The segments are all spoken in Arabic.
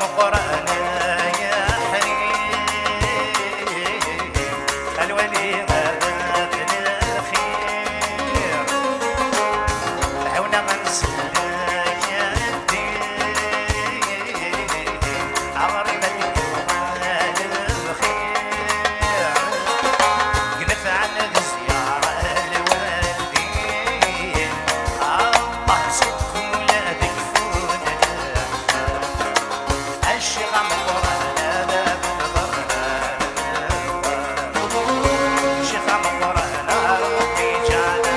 القرآن يا حريم الولي هذا ابن الخير عونا من سلاك يا الدين عمري مليون الخير قنف عن الزيارة الوالدين الله سك ولادك فون الشيخ عم القرآن باب الغران الشيخ عم القرآن ربي جعله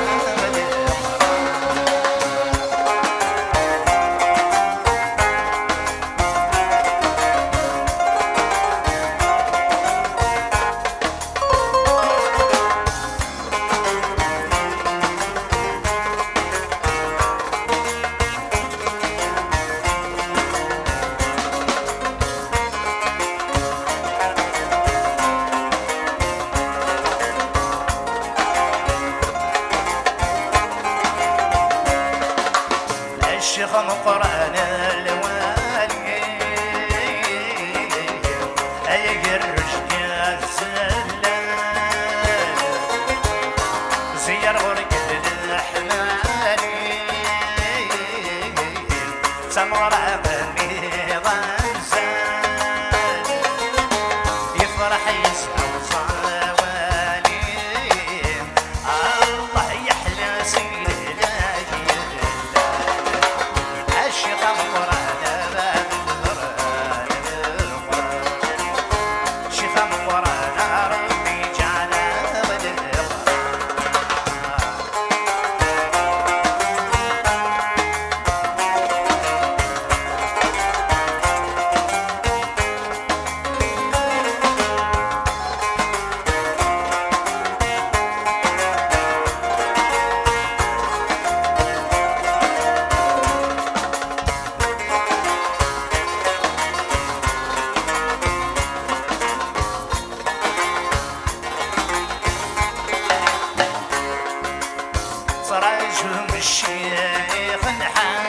الشيخ القرآن الوالي يقرش يا الزلال زير غرق الحمالي سمرة بني غزال يفرح يسعى صوالي الله يحلى سيد الشيخ القرآن باب القرآن الشيخ القرآن ربي جعله فرجهم الشيخ نحار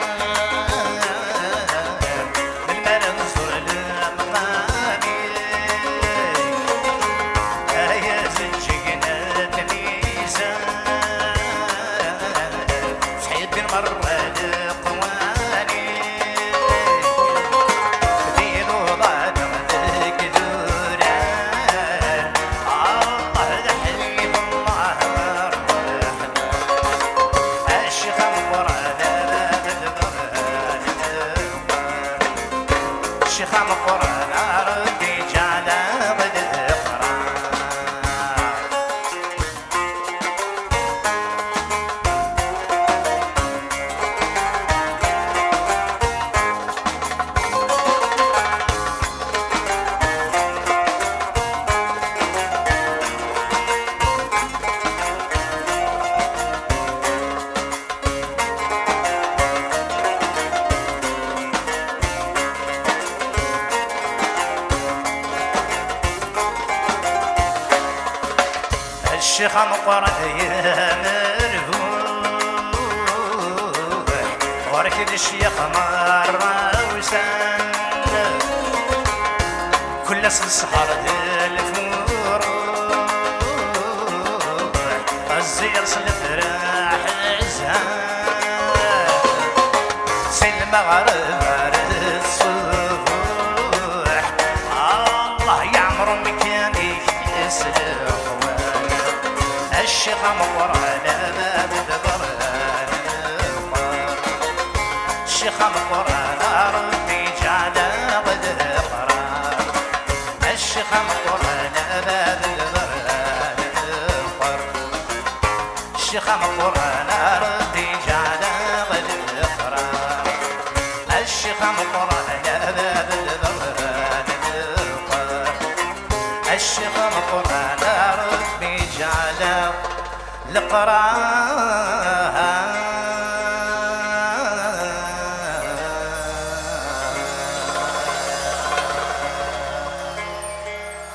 من منظر المغامي يا زنجقنا الميزان صحيت بالمرة القواني دين وضعنا قدوران الله دحليب الله الشيخ القرآن باب القرآن الشيخ القرآن ربي جعله بالقرآن الشيخ القرآن يا مرهوح وركد الشيخ مرة وسن كل السحر الفروح الزير سلفراح الزهر سلم غرب الصبح الله يعمر مكانك يسلم الشيخ القرآن باب القرآن الشيخ القرآن ربي جعله بالقرآن الشيخ القرآن باب القرآن الشيخ القرآن ربي جعله بالقرآن الشيخ القرآن باب القرآن الشيخ القرآن ربي جعله القرآن